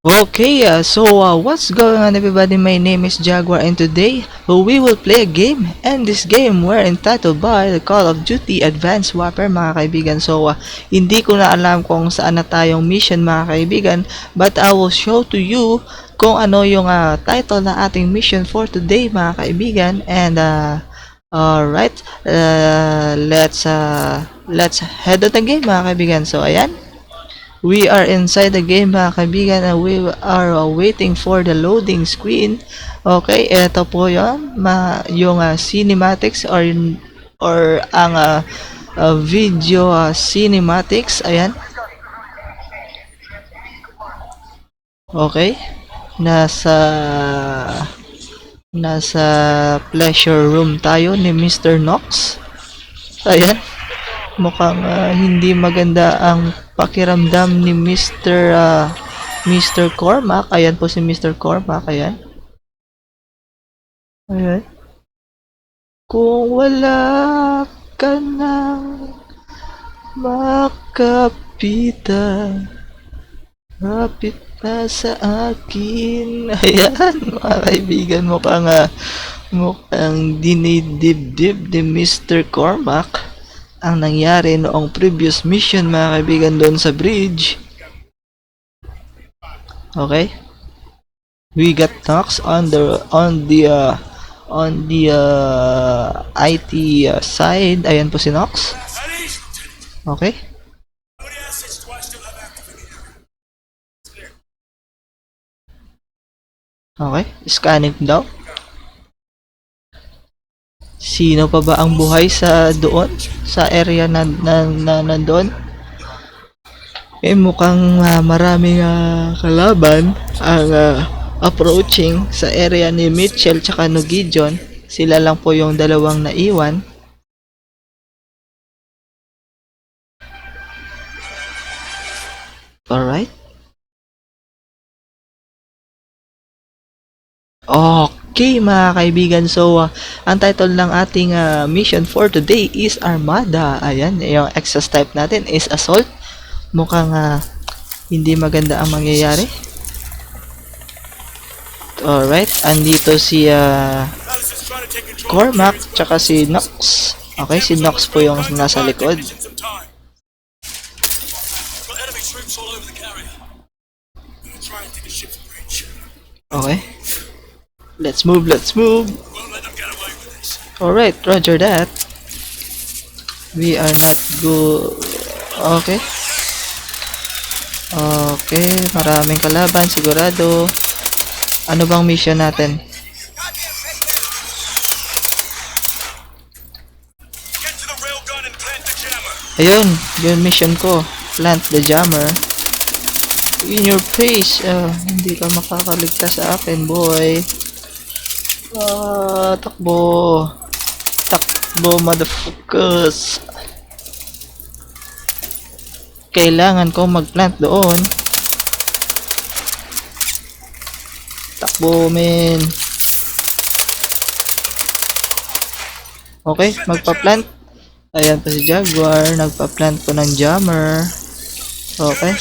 Okay, what's going on everybody? My name is Jaguar and today we will play a game, and this game we're entitled by the Call of Duty Advanced Warfare mga kaibigan. Hindi ko na alam kung saan na tayong mission mga kaibigan, but I will show to you kung ano yung title na ating mission for today mga kaibigan. And alright, let's head to the game mga kaibigan. So ayan. We are inside the game mga kaibigan and we are waiting for the loading screen. Okay, ito po yun. Yung cinematics or ang video cinematics. Ayan. Okay. Nasa pleasure room tayo ni Mr. Knox. Ayan. Mukhang hindi maganda ang pakiramdam ni Mr. Cormac. Ayan po si Mr. Cormac. Ayan. Ayan. Kung wala ka nang makapitan, rapit na sa akin. Ayan, mga kaibigan, mukhang dinidibdib ni Mr. Cormac ang nangyari noong previous mission mga kaibigan doon sa bridge. Okay, we got Knox on the IT side. Ayan po si Knox. Okay, okay, scanning daw. Sino pa ba ang buhay sa doon? Sa area na nandoon? Mukhang maraming kalaban ang approaching sa area ni Mitchell tsaka no Gideon. Sila lang po yung dalawang naiwan. Alright. Okay mga kaibigan, ang title ng ating mission for today is Armada. Ayan, yung exhaust type natin is Assault. Mukhang hindi maganda ang mangyayari. Alright, andito si Cormac tsaka si Knox. Okay, si Knox po yung nasa likod. Okay. Let's move. Alright, roger that. We are not go. Okay. Okay, maraming kalaban sigurado. Ano bang mission natin? Ayun, yung mission ko. Plant the jammer. In your face. Hindi ka makakaligtas sa akin, boy. Takbo motherfuckers. Kailangan ko mag-plant doon. Takbo men. Okay, magpa-plant. Ayan pa si Jaguar, nagpa-plant ko ng jammer. Okay.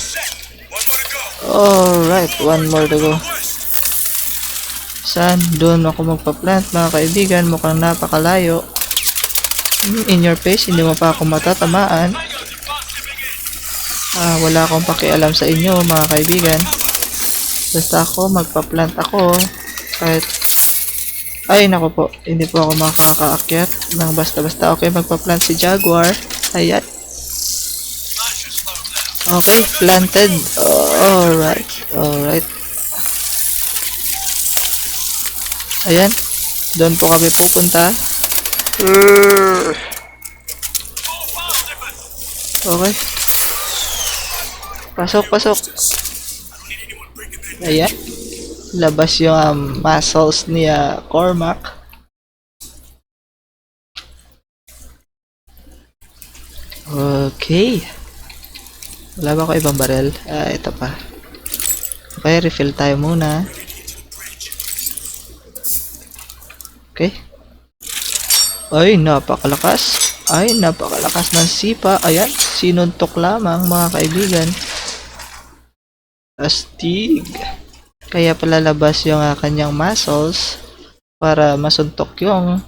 Alright, one more to go. Saan? Doon ako magpa-plant mga kaibigan. Mukhang napakalayo. In your face, hindi mo pa ako matatamaan. Wala akong pakialam sa inyo mga kaibigan. Basta ako, magpa-plant ako. Kahit, ay nako po, hindi po ako makakaakyat ng basta-basta. Okay, magpa-plant si Jaguar. Ayan. Okay, planted. Alright. Ayan, doon po kami pupunta. Okay. Pasok. Ayan. Labas yung muscles ni Cormac. Okay. Wala ba ako ibang barrel? Ito pa. Okay, refill tayo muna. Okay. Ay, napakalakas ng sipa. Ayan, sinuntok lamang mga kaibigan. Astig. Kaya palalabas yung kanyang muscles para masuntok yung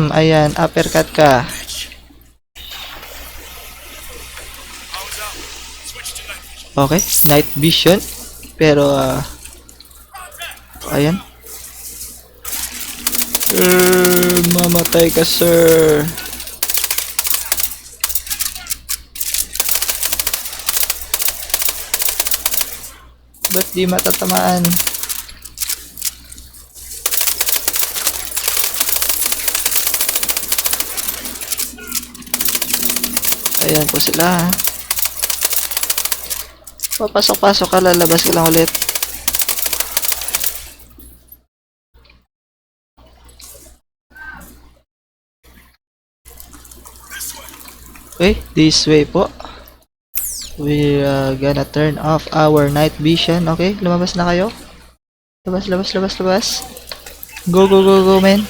ayan, uppercut ka. Okay, night vision. Pero ayan. Mamatay ka, sir. Ba't di matatamaan? Ayan po sila. Papasok-pasok ka, lalabas ka lang ulit. Okay, this way po. We're gonna turn off our night vision. Okay, lumabas na kayo. Labas, labas, labas, labas. Go, go, go, go, man.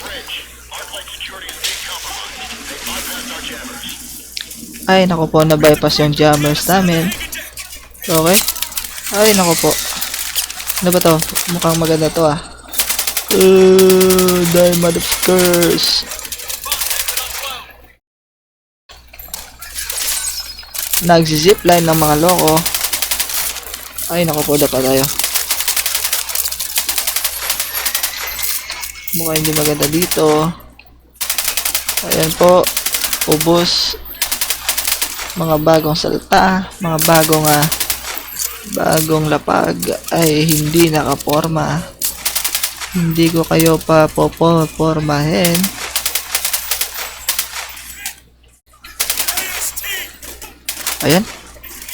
Ay, naku po, na-bypass yung jammers namin. Okay. Ay, naku po. Ano ba to? Mukhang maganda to ah. Die motherfuckers. Nagsi-zipline ng mga loko. Ay, naku po, dapat tayo. Mukhang hindi maganda dito. Ayan po. Ubos. Mga bagong salta. Mga bagong lapag ay hindi nakaporma. Hindi ko kayo pa popormahin. Ayan.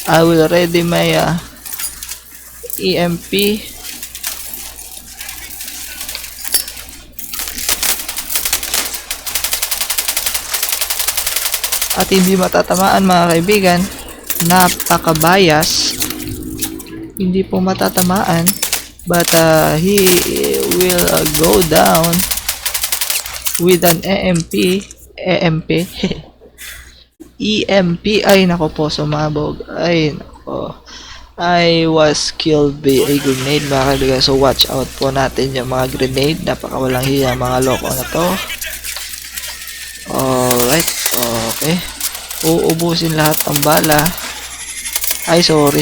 I will ready my EMP. At hindi matatamaan mga kaibigan. Napaka-bias. Hindi po matatamaan. But he will go down with an EMP. EMP. Ay nako po, sumabog. Ay nako. I was killed by a grenade mga kaibigan. So watch out po natin yung mga grenade. Napakawalang hiya mga loko na to. Alright. Okay. Uubusin lahat ng bala. Ay sorry.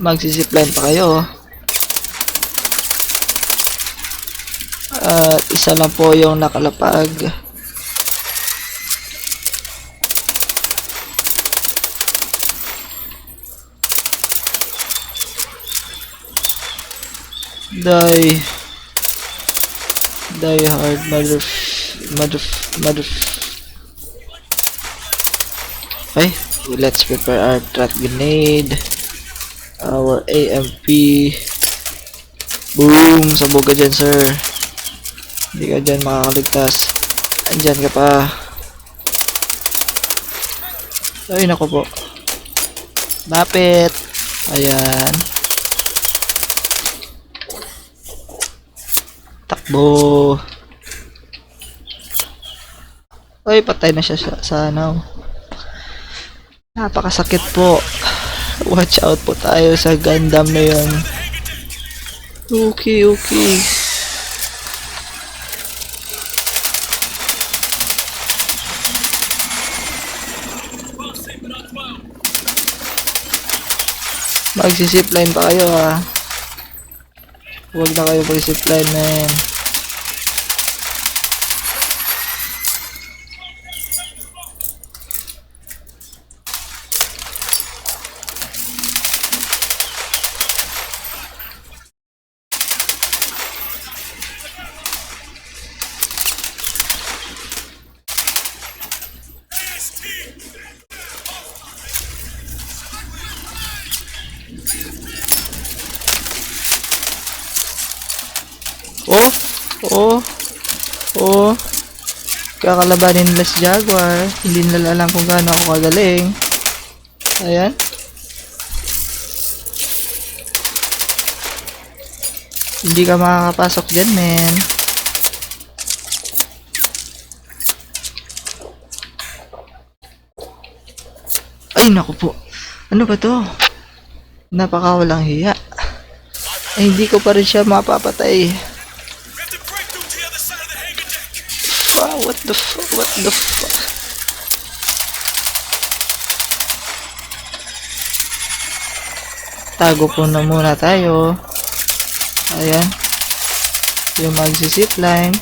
Magsisipline pa kayo. At isa lang po yung nakalapag. Die hard mother. Okay, let's prepare our trap grenade, our AMP. Boom! Sabog ka dyan, sir. Hindi ka dyan makakaligtas. Andyan ka pa. Ay nako po. Mapit. Ayan. Takbo. Ay, patay na siya sa ano. Napakasakit po. Watch out po tayo sa Gundam na yun. Okay. Magsisipline pa kayo ha. Huwag na kayo magsisipline na yan. Oh. Kakalabanin nila si Jaguar. Hindi nila alam kung gaano ako kagaling. Ayan. Hindi ka makakapasok dyan, men. Ay, naku po. Ano ba to? Napakawalang hiya. Ay, hindi ko pa rin siya mapapatay. Wow, what the fuck? What the fuck? Tago po na muna tayo. Ayan. Yung magsi-zipline.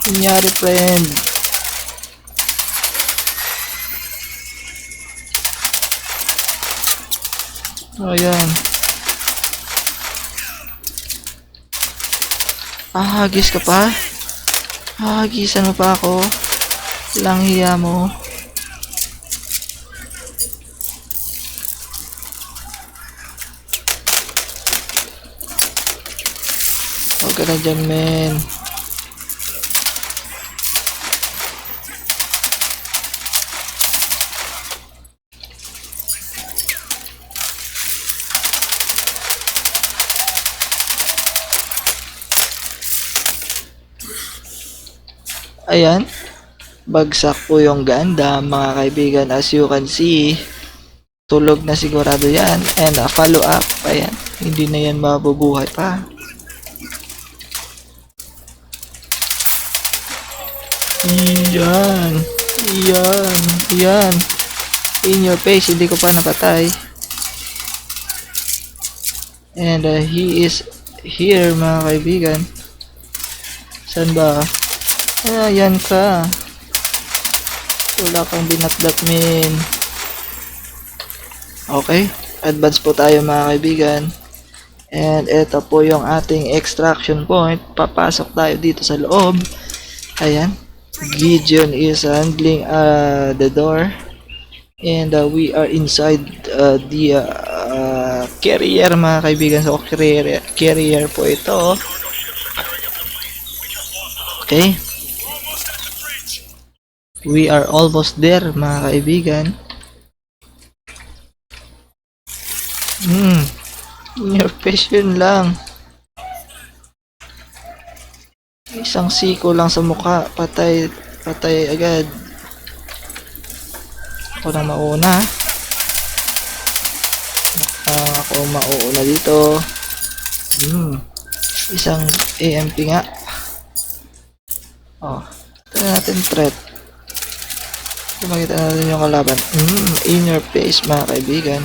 Nangyari, friend. Ayan. Hagis ka pa? Hagisan mo pa ako? Lang hiya mo. Huwag ka na dyan, men. Ayan. Bagsak po yung ganda, mga kaibigan. As you can see, tulog na sigurado yan. And follow up. Ayan. Hindi na yan mabubuhay pa. Yan. Yan. Yan. In your face. Hindi ko pa napatay. And he is here, mga kaibigan. Saan ba? Ayan ka. Wala kang binatdat, men. Okay. Advance po tayo, mga kaibigan. And ito po yung ating extraction point. Papasok tayo dito sa loob. Ayan. Gideon is handling the door. And we are inside the carrier, mga kaibigan. So carrier po ito. Okay. We are almost there, mga kaibigan. Your passion lang. Isang siko lang sa mukha. Patay agad. Ako nang mauna. Ako mauuna dito. Isang AMP nga. Ito natin threat. Makita natin yung kalaban. In your face, mga kaibigan.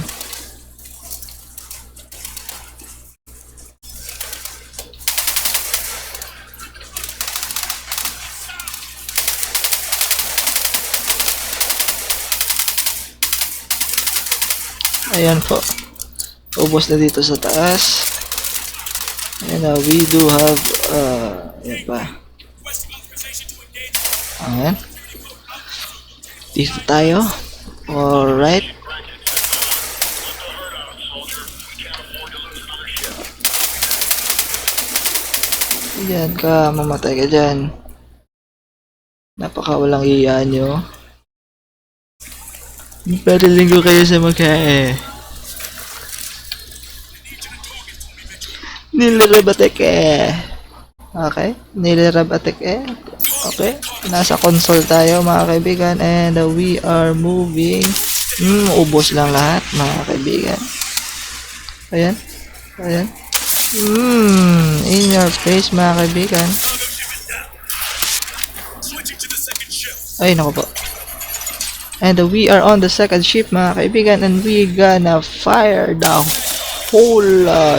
Ayan po. Ubos na dito sa taas. And we do have ayan pa. Ayan. Dito tayo. Alright. Ayan ka. Mamatay ka dyan. Napakawalang iya nyo. Padaling ko kayo sa mukha. Nilirabatek Okay. Nilirabatek Okay. Nasa console tayo, mga kaibigan. And we are moving. Ubos lang lahat, mga kaibigan. Ayan. Ayan. In your face, mga kaibigan. Ay, naku po. And we are on the second ship, mga kaibigan. And we gonna fire the whole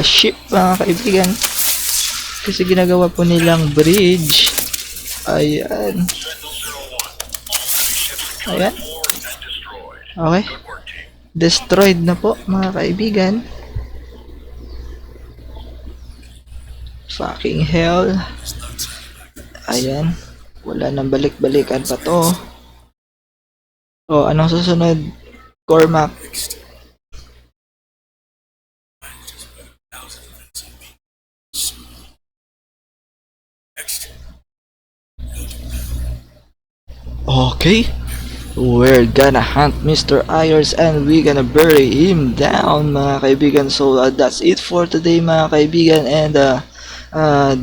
ship, mga kaibigan. Kasi ginagawa po nilang bridge. Ayan. Ayan. Okay. Destroyed na po, mga kaibigan. Fucking hell. Ayan. Wala nang balik-balikan pa to. Anong susunod? Cormac. Okay. We're gonna hunt Mr. Ayers and we're gonna bury him down, mga kaibigan. So that's it for today, mga kaibigan. And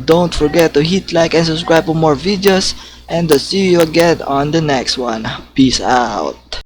don't forget to hit like and subscribe for more videos. And see you again on the next one. Peace out.